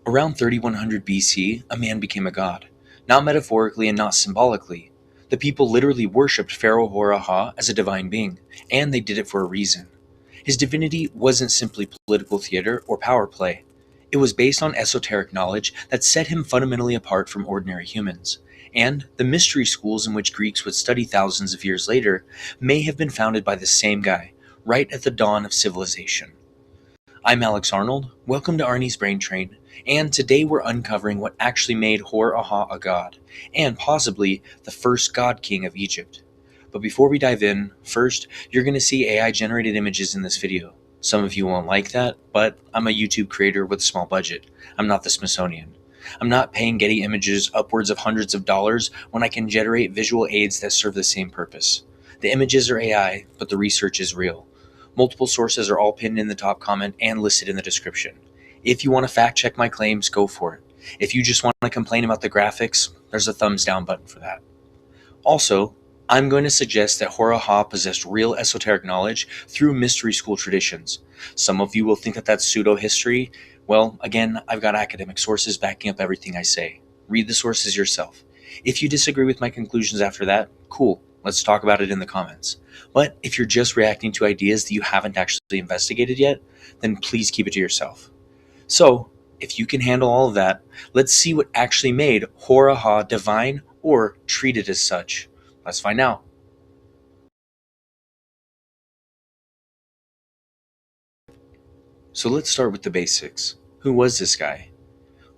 Around 3100 BC, a man became a god, not metaphorically and not symbolically. The people literally worshipped Pharaoh Hor-Aha as a divine being, and they did it for a reason. His divinity wasn't simply political theater or power play. It was based on esoteric knowledge that set him fundamentally apart from ordinary humans. And the mystery schools in which Greeks would study thousands of years later may have been founded by the same guy, right at the dawn of civilization. I'm Alex Arnold, welcome to Arnie's Brain Train, and today we're uncovering what actually made Hor-Aha a god, and possibly the first god king of Egypt. But before we dive in, first, you're going to see AI-generated images in this video. Some of you won't like that, but I'm a YouTube creator with a small budget. I'm not the Smithsonian. I'm not paying Getty Images upwards of hundreds of dollars when I can generate visual aids that serve the same purpose. The images are AI, but the research is real. Multiple sources are all pinned in the top comment and listed in the description. If you want to fact check my claims, go for it. If you just want to complain about the graphics, there's a thumbs down button for that. Also, I'm going to suggest that Hor-Aha possessed real esoteric knowledge through mystery school traditions. Some of you will think that that's pseudo-history. Well, again, I've got academic sources backing up everything I say. Read the sources yourself. If you disagree with my conclusions after that, cool. Let's talk about it in the comments. But if you're just reacting to ideas that you haven't actually investigated yet, then please keep it to yourself. So, if you can handle all of that, let's see what actually made Hor-Aha divine or treated as such. Let's find out. So let's start with the basics. Who was this guy?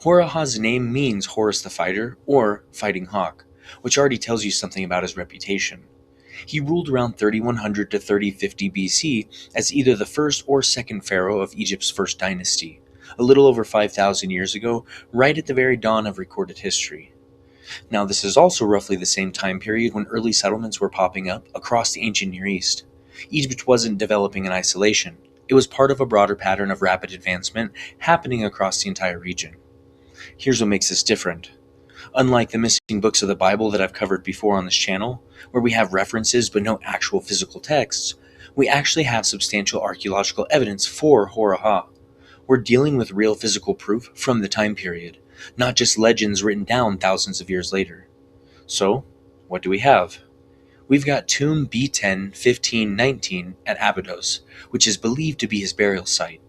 Hor-Aha's name means Horus the Fighter or Fighting Hawk, which already tells you something about his reputation. He ruled around 3100 to 3050 BC as either the first or second pharaoh of Egypt's first dynasty, a little over 5,000 years ago, right at the very dawn of recorded history. Now, this is also roughly the same time period when early settlements were popping up across the ancient Near East. Egypt wasn't developing in isolation. It was part of a broader pattern of rapid advancement happening across the entire region. Here's what makes this different. Unlike the missing books of the Bible that I've covered before on this channel, where we have references but no actual physical texts, we actually have substantial archaeological evidence for Hor-Aha. We're dealing with real physical proof from the time period, not just legends written down thousands of years later. So, what do we have? We've got tomb B10 1519 at Abydos, which is believed to be his burial site.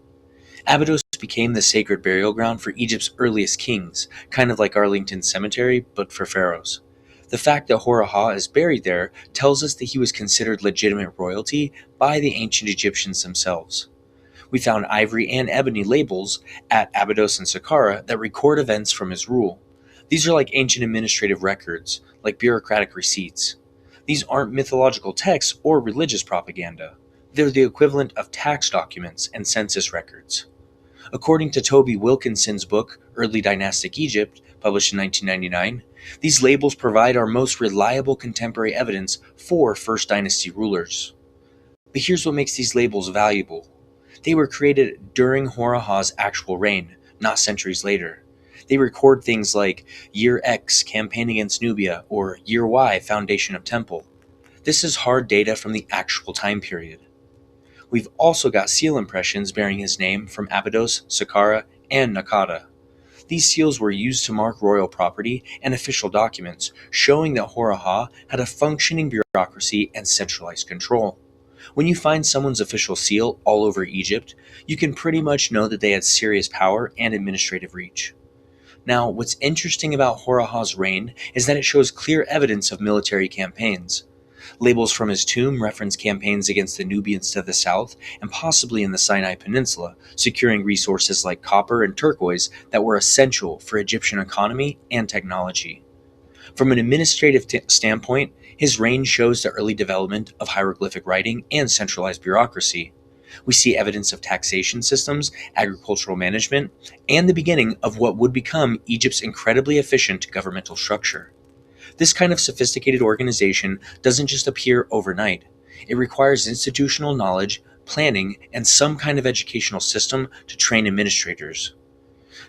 Abydos became the sacred burial ground for Egypt's earliest kings, kind of like Arlington Cemetery, but for pharaohs. The fact that Hor-Aha is buried there tells us that he was considered legitimate royalty by the ancient Egyptians themselves. We found ivory and ebony labels at Abydos and Saqqara that record events from his rule. These are like ancient administrative records, like bureaucratic receipts. These aren't mythological texts or religious propaganda. They're the equivalent of tax documents and census records. According to Toby Wilkinson's book, Early Dynastic Egypt, published in 1999, these labels provide our most reliable contemporary evidence for First Dynasty rulers. But here's what makes these labels valuable. They were created during Hor-Aha's actual reign, not centuries later. They record things like Year X, Campaign against Nubia, or Year Y, Foundation of Temple. This is hard data from the actual time period. We've also got seal impressions bearing his name from Abydos, Saqqara, and Naqada. These seals were used to mark royal property and official documents, showing that Hor-Aha had a functioning bureaucracy and centralized control. When you find someone's official seal all over Egypt, you can pretty much know that they had serious power and administrative reach. Now, what's interesting about Hor-Aha's reign is that it shows clear evidence of military campaigns. Labels from his tomb reference campaigns against the Nubians to the south and possibly in the Sinai Peninsula, securing resources like copper and turquoise that were essential for Egyptian economy and technology. From an administrative standpoint, his reign shows the early development of hieroglyphic writing and centralized bureaucracy. We see evidence of taxation systems, agricultural management, and the beginning of what would become Egypt's incredibly efficient governmental structure. This kind of sophisticated organization doesn't just appear overnight. It requires institutional knowledge, planning, and some kind of educational system to train administrators.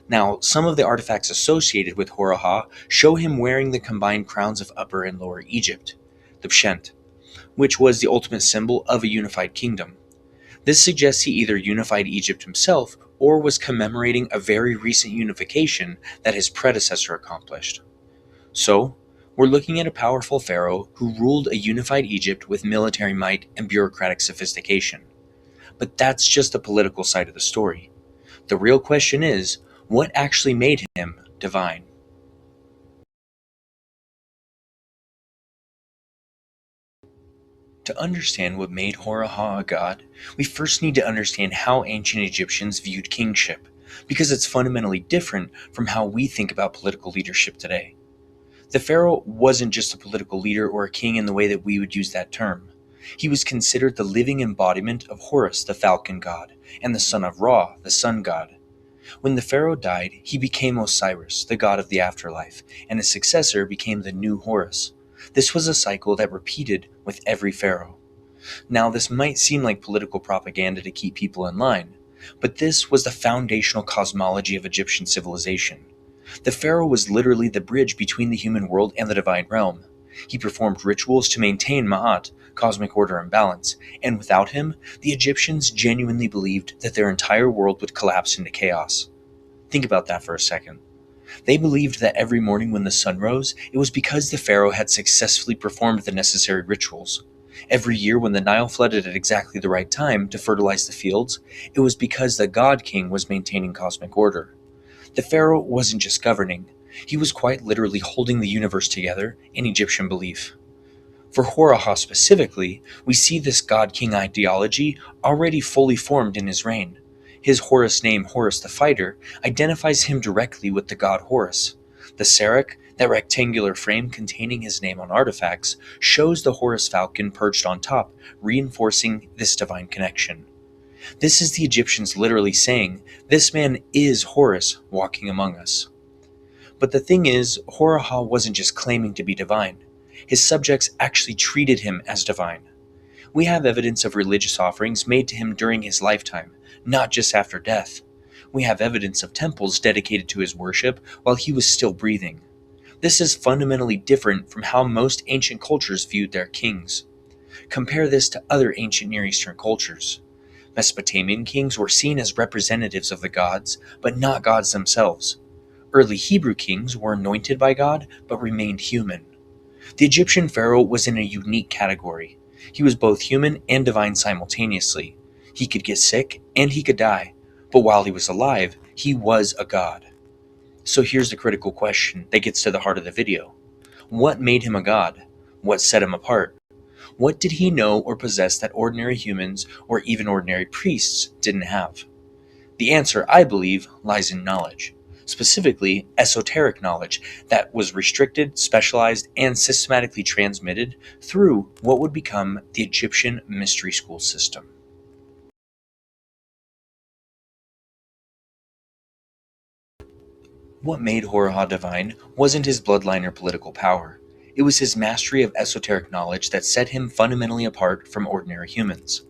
Now, some of the artifacts associated with Hor-Aha show him wearing the combined crowns of Upper and Lower Egypt, the Pshent, which was the ultimate symbol of a unified kingdom. This suggests he either unified Egypt himself or was commemorating a very recent unification that his predecessor accomplished. So, we're looking at a powerful pharaoh who ruled a unified Egypt with military might and bureaucratic sophistication. But that's just the political side of the story. The real question is, what actually made him divine? To understand what made Hor-Aha a god, we first need to understand how ancient Egyptians viewed kingship, because it's fundamentally different from how we think about political leadership today. The pharaoh wasn't just a political leader or a king in the way that we would use that term. He was considered the living embodiment of Horus, the falcon god, and the son of Ra, the sun god. When the pharaoh died, he became Osiris, the god of the afterlife, and his successor became the new Horus. This was a cycle that repeated with every pharaoh. Now, this might seem like political propaganda to keep people in line, but this was the foundational cosmology of Egyptian civilization. The pharaoh was literally the bridge between the human world and the divine realm. He performed rituals to maintain Ma'at, cosmic order and balance, and without him, the Egyptians genuinely believed that their entire world would collapse into chaos. Think about that for a second. They believed that every morning when the sun rose, it was because the pharaoh had successfully performed the necessary rituals. Every year when the Nile flooded at exactly the right time to fertilize the fields, it was because the god king was maintaining cosmic order. The pharaoh wasn't just governing, he was quite literally holding the universe together in Egyptian belief. For Hor-Aha specifically, we see this god-king ideology already fully formed in his reign. His Horus name, Horus the Fighter, identifies him directly with the god Horus. The Serach, that rectangular frame containing his name on artifacts, shows the Horus falcon perched on top, reinforcing this divine connection. This is the Egyptians literally saying, "This man is Horus walking among us." But the thing is, Hor-Aha wasn't just claiming to be divine. His subjects actually treated him as divine. We have evidence of religious offerings made to him during his lifetime, not just after death. We have evidence of temples dedicated to his worship while he was still breathing. This is fundamentally different from how most ancient cultures viewed their kings. Compare this to other ancient Near Eastern cultures. Mesopotamian kings were seen as representatives of the gods, but not gods themselves. Early Hebrew kings were anointed by God, but remained human. The Egyptian pharaoh was in a unique category. He was both human and divine simultaneously. He could get sick and he could die, but while he was alive, he was a god. So here's the critical question that gets to the heart of the video. What made him a god? What set him apart? What did he know or possess that ordinary humans or even ordinary priests didn't have? The answer, I believe, lies in knowledge. Specifically, esoteric knowledge that was restricted, specialized, and systematically transmitted through what would become the Egyptian mystery school system. What made Hor-Aha divine wasn't his bloodline or political power. It was his mastery of esoteric knowledge that set him fundamentally apart from ordinary humans.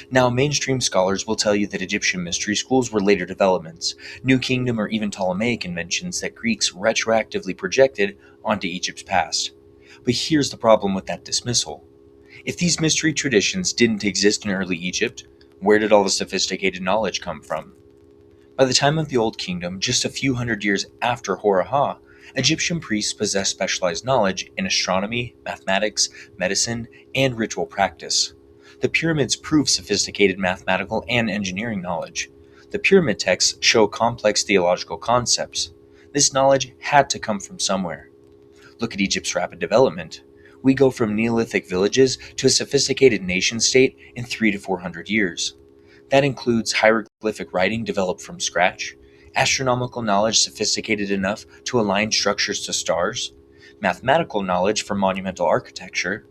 Now, mainstream scholars will tell you that Egyptian mystery schools were later developments, New Kingdom or even Ptolemaic inventions that Greeks retroactively projected onto Egypt's past. But here's the problem with that dismissal. If these mystery traditions didn't exist in early Egypt, where did all the sophisticated knowledge come from? By the time of the Old Kingdom, just a few hundred years after Hor-Aha, Egyptian priests possessed specialized knowledge in astronomy, mathematics, medicine, and ritual practice. The pyramids prove sophisticated mathematical and engineering knowledge. The pyramid texts show complex theological concepts. This knowledge had to come from somewhere. Look at Egypt's rapid development. We go from Neolithic villages to a sophisticated nation-state in 300 to 400 years. That includes hieroglyphic writing developed from scratch, astronomical knowledge sophisticated enough to align structures to stars, mathematical knowledge for monumental architecture,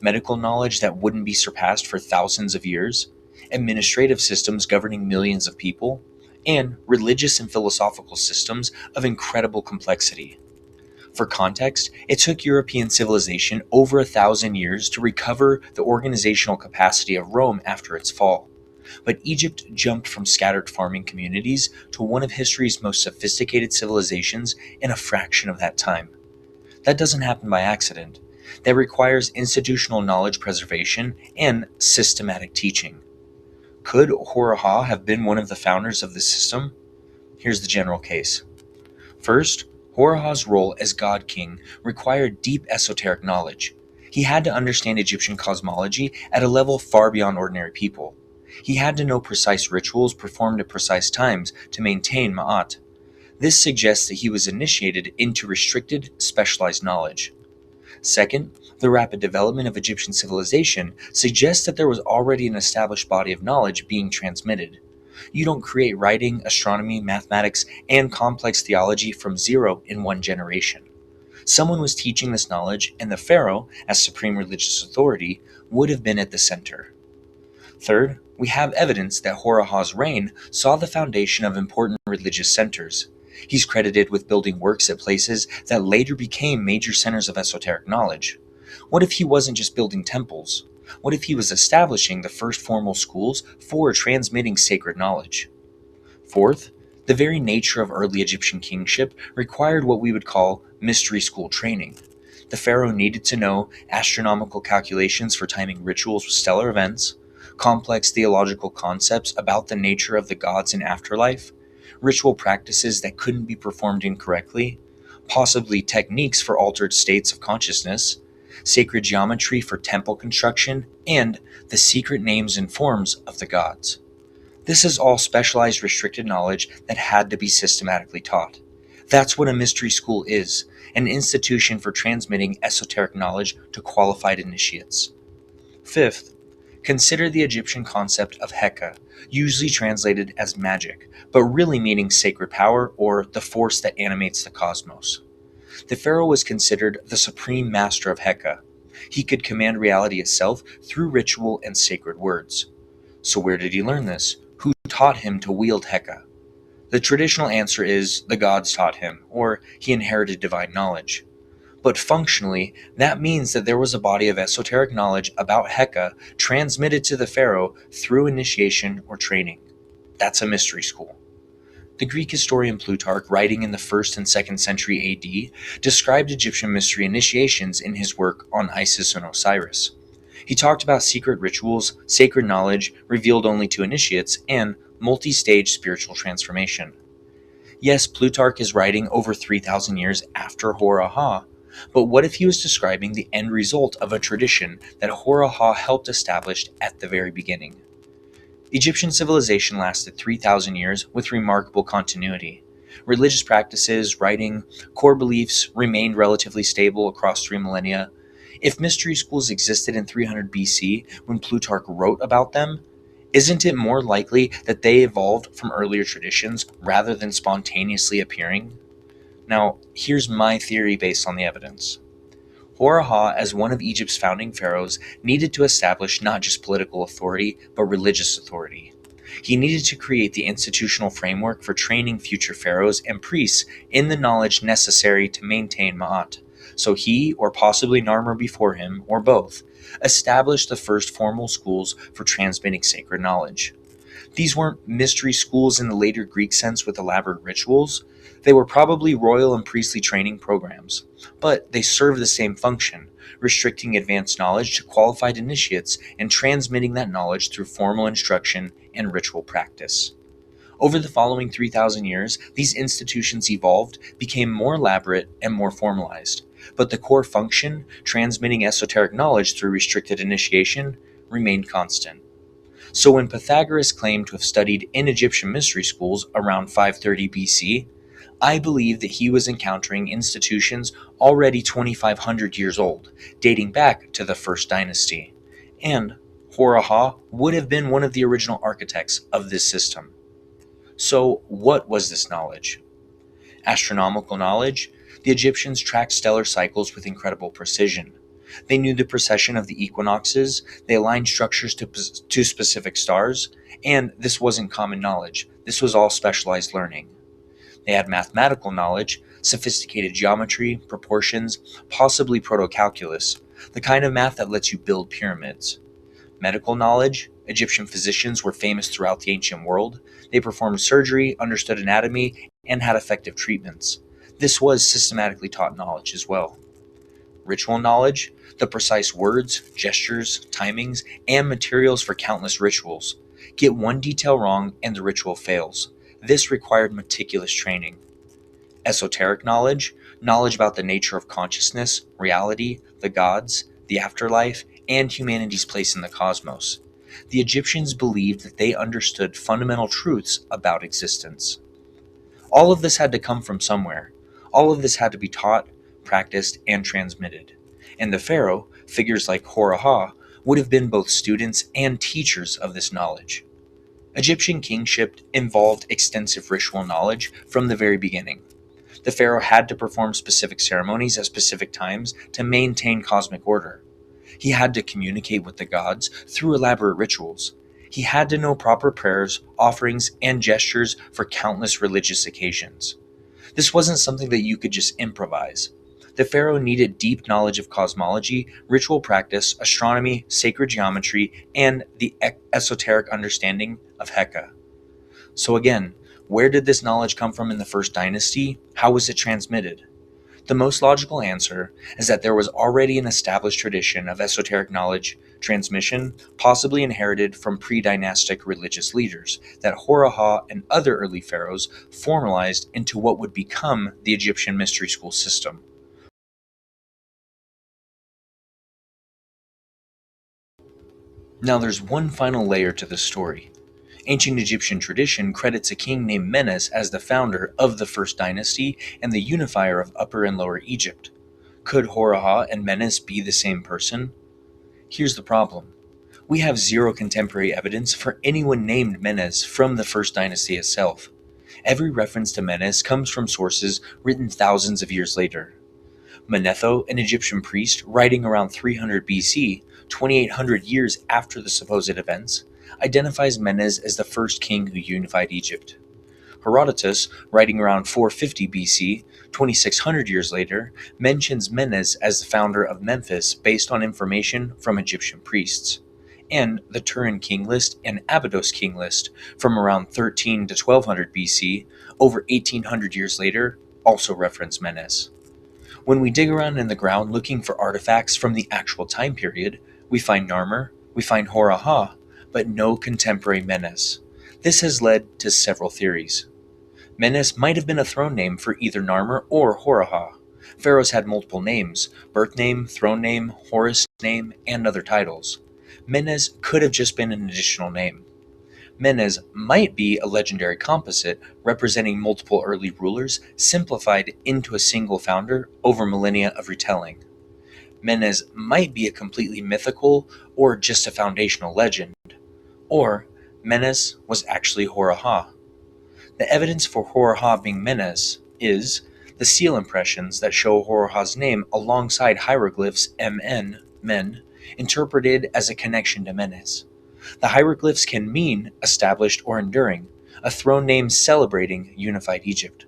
medical knowledge that wouldn't be surpassed for thousands of years, administrative systems governing millions of people, and religious and philosophical systems of incredible complexity. For context, it took European civilization over 1,000 years to recover the organizational capacity of Rome after its fall. But Egypt jumped from scattered farming communities to one of history's most sophisticated civilizations in a fraction of that time. That doesn't happen by accident. That requires institutional knowledge preservation and systematic teaching. Could Hor-Aha have been one of the founders of the system? Here's the general case. First, Hor-Aha's role as God King required deep esoteric knowledge. He had to understand Egyptian cosmology at a level far beyond ordinary people. He had to know precise rituals performed at precise times to maintain Ma'at. This suggests that he was initiated into restricted, specialized knowledge. Second, the rapid development of Egyptian civilization suggests that there was already an established body of knowledge being transmitted. You don't create writing, astronomy, mathematics, and complex theology from zero in one generation. Someone was teaching this knowledge, and the pharaoh, as supreme religious authority, would have been at the center. Third, we have evidence that Hor-Aha's reign saw the foundation of important religious centers. He's credited with building works at places that later became major centers of esoteric knowledge. What if he wasn't just building temples? What if he was establishing the first formal schools for transmitting sacred knowledge? Fourth, the very nature of early Egyptian kingship required what we would call mystery school training. The pharaoh needed to know astronomical calculations for timing rituals with stellar events, complex theological concepts about the nature of the gods and afterlife, ritual practices that couldn't be performed incorrectly, possibly techniques for altered states of consciousness, sacred geometry for temple construction, and the secret names and forms of the gods. This is all specialized restricted knowledge that had to be systematically taught. That's what a mystery school is, an institution for transmitting esoteric knowledge to qualified initiates. Fifth, consider the Egyptian concept of Heka, usually translated as magic, but really meaning sacred power or the force that animates the cosmos. The pharaoh was considered the supreme master of Heka. He could command reality itself through ritual and sacred words. So where did he learn this? Who taught him to wield Heka? The traditional answer is the gods taught him, or he inherited divine knowledge. But functionally, that means that there was a body of esoteric knowledge about Heka transmitted to the pharaoh through initiation or training. That's a mystery school. The Greek historian Plutarch, writing in the 1st and 2nd century AD, described Egyptian mystery initiations in his work on Isis and Osiris. He talked about secret rituals, sacred knowledge revealed only to initiates, and multi-stage spiritual transformation. Yes, Plutarch is writing over 3,000 years after Hor-Aha, but what if he was describing the end result of a tradition that Hor-Aha helped establish at the very beginning? Egyptian civilization lasted 3,000 years with remarkable continuity. Religious practices, writing, core beliefs remained relatively stable across 3 millennia. If mystery schools existed in 300 BC when Plutarch wrote about them, isn't it more likely that they evolved from earlier traditions rather than spontaneously appearing? Now, here's my theory based on the evidence. Hor-Aha, as one of Egypt's founding pharaohs, needed to establish not just political authority, but religious authority. He needed to create the institutional framework for training future pharaohs and priests in the knowledge necessary to maintain Ma'at. So he, or possibly Narmer before him, or both, established the first formal schools for transmitting sacred knowledge. These weren't mystery schools in the later Greek sense with elaborate rituals. They were probably royal and priestly training programs, but they served the same function, restricting advanced knowledge to qualified initiates and transmitting that knowledge through formal instruction and ritual practice. Over the following 3,000 years, these institutions evolved, became more elaborate, and more formalized, but the core function, transmitting esoteric knowledge through restricted initiation, remained constant. So when Pythagoras claimed to have studied in Egyptian mystery schools around 530 BC, I believe that he was encountering institutions already 2,500 years old, dating back to the First Dynasty. And Hor-Aha would have been one of the original architects of this system. So what was this knowledge? Astronomical knowledge. The Egyptians tracked stellar cycles with incredible precision. They knew the precession of the equinoxes, they aligned structures to specific stars, and this wasn't common knowledge. This was all specialized learning. They had mathematical knowledge, sophisticated geometry, proportions, possibly proto-calculus, the kind of math that lets you build pyramids. Medical knowledge. Egyptian physicians were famous throughout the ancient world. They performed surgery, understood anatomy, and had effective treatments. This was systematically taught knowledge as well. Ritual knowledge, the precise words, gestures, timings, and materials for countless rituals. Get one detail wrong and the ritual fails. This required meticulous training. Esoteric knowledge, knowledge about the nature of consciousness, reality, the gods, the afterlife, and humanity's place in the cosmos. The Egyptians believed that they understood fundamental truths about existence. All of this had to come from somewhere. All of this had to be taught, practiced, and transmitted. And the pharaoh, figures like Hor-Aha, would have been both students and teachers of this knowledge. Egyptian kingship involved extensive ritual knowledge from the very beginning. The pharaoh had to perform specific ceremonies at specific times to maintain cosmic order. He had to communicate with the gods through elaborate rituals. He had to know proper prayers, offerings, and gestures for countless religious occasions. This wasn't something that you could just improvise. The pharaoh needed deep knowledge of cosmology, ritual practice, astronomy, sacred geometry, and the esoteric understanding of Heka. So again, where did this knowledge come from in the first dynasty? How was it transmitted? The most logical answer is that there was already an established tradition of esoteric knowledge transmission, possibly inherited from pre-dynastic religious leaders, that Hor-Aha and other early pharaohs formalized into what would become the Egyptian mystery school system. Now there's one final layer to this story. Ancient Egyptian tradition credits a king named Menes as the founder of the first dynasty and the unifier of Upper and Lower Egypt. Could Hor-Aha and Menes be the same person? Here's the problem. We have zero contemporary evidence for anyone named Menes from the first dynasty itself. Every reference to Menes comes from sources written thousands of years later. Manetho, an Egyptian priest writing around 300 BC, 2800 years after the supposed events, identifies Menes as the first king who unified Egypt. Herodotus, writing around 450 BC, 2600 years later, mentions Menes as the founder of Memphis based on information from Egyptian priests. And the Turin king list and Abydos king list from around 13 to 1200 BC, over 1800 years later, also reference Menes. When we dig around in the ground looking for artifacts from the actual time period, we find Narmer, we find Hor-Aha, but no contemporary Menes. This has led to several theories. Menes might have been a throne name for either Narmer or Hor-Aha. Pharaohs had multiple names: birth name, throne name, Horus name, and other titles. Menes could have just been an additional name. Menes might be a legendary composite representing multiple early rulers simplified into a single founder over millennia of retelling. Menes might be a completely mythical or just a foundational legend. Or Menes was actually Hor-Aha. The evidence for Hor-Aha being Menes is the seal impressions that show Hor-Aha's name alongside hieroglyphs MN, men, interpreted as a connection to Menes. The hieroglyphs can mean established or enduring, a throne name celebrating unified Egypt.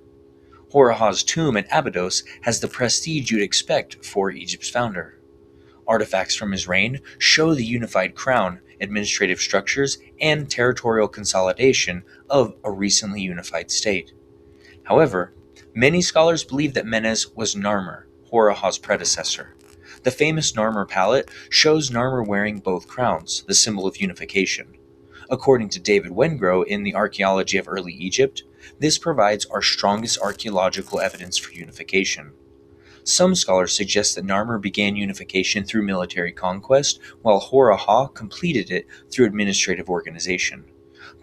Hor-Aha's tomb at Abydos has the prestige you'd expect for Egypt's founder. Artifacts from his reign show the unified crown, administrative structures, and territorial consolidation of a recently unified state. However, many scholars believe that Menes was Narmer, Hor-Aha's predecessor. The famous Narmer palette shows Narmer wearing both crowns, the symbol of unification. According to David Wengrow in the Archaeology of Early Egypt, this provides our strongest archaeological evidence for unification. Some scholars suggest that Narmer began unification through military conquest, while Hor-Aha completed it through administrative organization.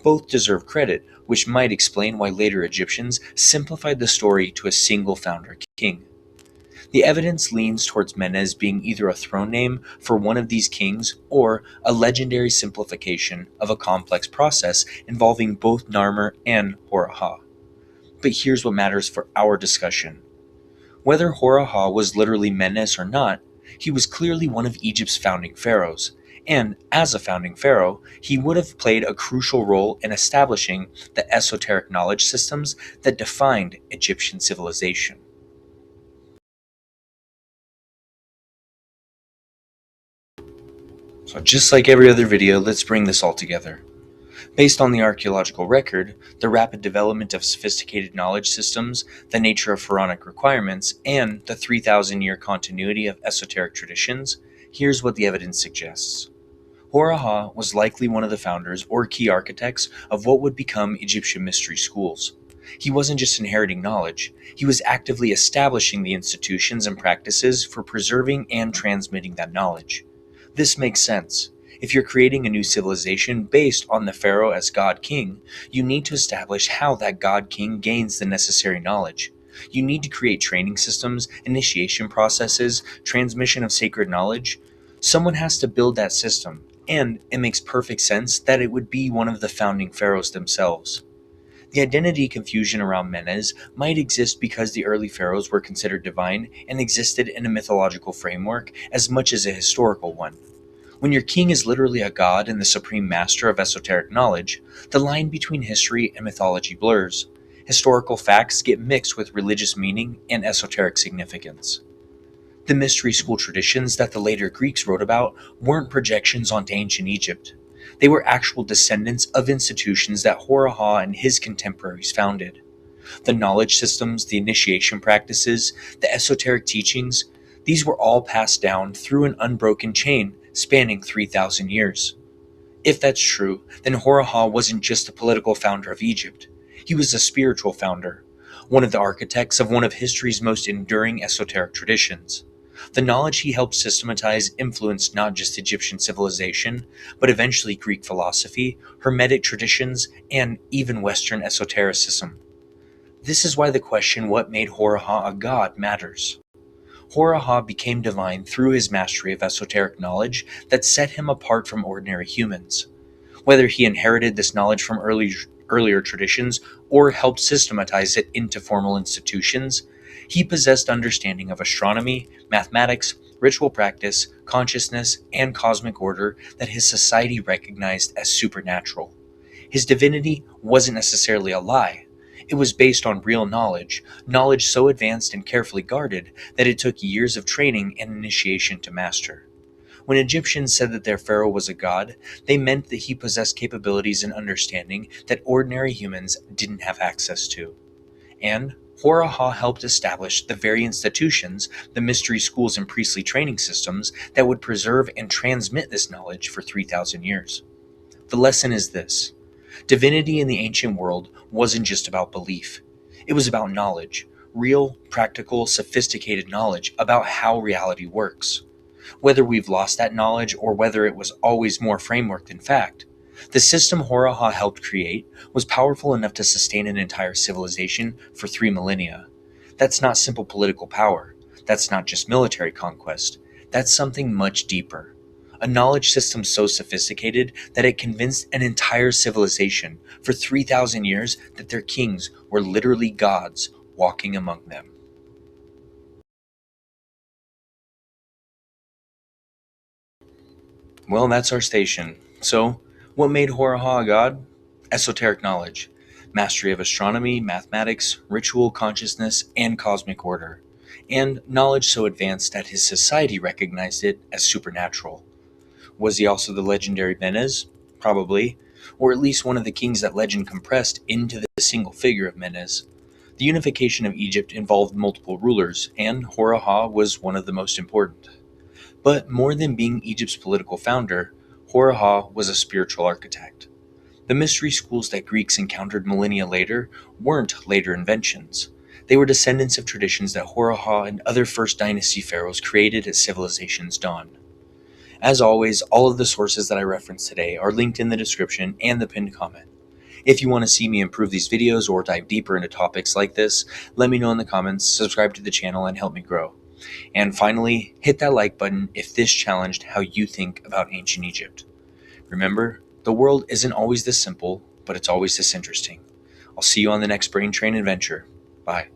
Both deserve credit, which might explain why later Egyptians simplified the story to a single founder king. The evidence leans towards Menes being either a throne name for one of these kings or a legendary simplification of a complex process involving both Narmer and Hor-Aha. But here's what matters for our discussion. Whether Hor-Aha was literally Menes or not, he was clearly one of Egypt's founding pharaohs, and as a founding pharaoh, he would have played a crucial role in establishing the esoteric knowledge systems that defined Egyptian civilization. So just like every other video, let's bring this all together. Based on the archaeological record, the rapid development of sophisticated knowledge systems, the nature of pharaonic requirements, and the 3,000-year continuity of esoteric traditions, here's what the evidence suggests. Hor-Aha was likely one of the founders or key architects of what would become Egyptian mystery schools. He wasn't just inheriting knowledge, he was actively establishing the institutions and practices for preserving and transmitting that knowledge. This makes sense. If you're creating a new civilization based on the pharaoh as god king, you need to establish how that god king gains the necessary knowledge. You need to create training systems, initiation processes, transmission of sacred knowledge. Someone has to build that system, and it makes perfect sense that it would be one of the founding pharaohs themselves. The identity confusion around Menes might exist because the early pharaohs were considered divine and existed in a mythological framework as much as a historical one. When your king is literally a god and the supreme master of esoteric knowledge, the line between history and mythology blurs. Historical facts get mixed with religious meaning and esoteric significance. The mystery school traditions that the later Greeks wrote about weren't projections onto ancient Egypt. They were actual descendants of institutions that Hor-Aha and his contemporaries founded. The knowledge systems, the initiation practices, the esoteric teachings, these were all passed down through an unbroken chain spanning 3,000 years. If that's true, then Hor-Aha wasn't just a political founder of Egypt. He was a spiritual founder, one of the architects of one of history's most enduring esoteric traditions. The knowledge he helped systematize influenced not just Egyptian civilization, but eventually Greek philosophy, Hermetic traditions, and even Western esotericism. This is why the question what made Hor-Aha a god matters. Hor-Aha became divine through his mastery of esoteric knowledge that set him apart from ordinary humans. Whether he inherited this knowledge from earlier traditions or helped systematize it into formal institutions, he possessed understanding of astronomy, mathematics, ritual practice, consciousness, and cosmic order that his society recognized as supernatural. His divinity wasn't necessarily a lie. It was based on real knowledge, knowledge so advanced and carefully guarded that it took years of training and initiation to master. When Egyptians said that their pharaoh was a god, they meant that he possessed capabilities and understanding that ordinary humans didn't have access to. And Hor-Aha helped establish the very institutions, the mystery schools and priestly training systems that would preserve and transmit this knowledge for 3,000 years. The lesson is this: divinity in the ancient world wasn't just about belief. It was about knowledge, real, practical, sophisticated knowledge about how reality works. Whether we've lost that knowledge or whether it was always more framework than fact, the system Hor-Aha helped create was powerful enough to sustain an entire civilization for 3 millennia. That's not simple political power. That's not just military conquest. That's something much deeper. A knowledge system so sophisticated that it convinced an entire civilization for 3,000 years that their kings were literally gods walking among them. Well, that's our station. So, what made Hor-Aha a god? Esoteric knowledge, mastery of astronomy, mathematics, ritual consciousness, and cosmic order, and knowledge so advanced that his society recognized it as supernatural. Was he also the legendary Menes? Probably, or at least one of the kings that legend compressed into the single figure of Menes. The unification of Egypt involved multiple rulers, and Hor-Aha was one of the most important. But more than being Egypt's political founder, Hor-Aha was a spiritual architect. The mystery schools that Greeks encountered millennia later weren't later inventions. They were descendants of traditions that Hor-Aha and other First Dynasty pharaohs created at civilization's dawn. As always, all of the sources that I referenced today are linked in the description and the pinned comment. If you want to see me improve these videos or dive deeper into topics like this, let me know in the comments, subscribe to the channel, and help me grow. And finally, hit that like button if this challenged how you think about ancient Egypt. Remember, the world isn't always this simple, but it's always this interesting. I'll see you on the next Brain Train adventure. Bye.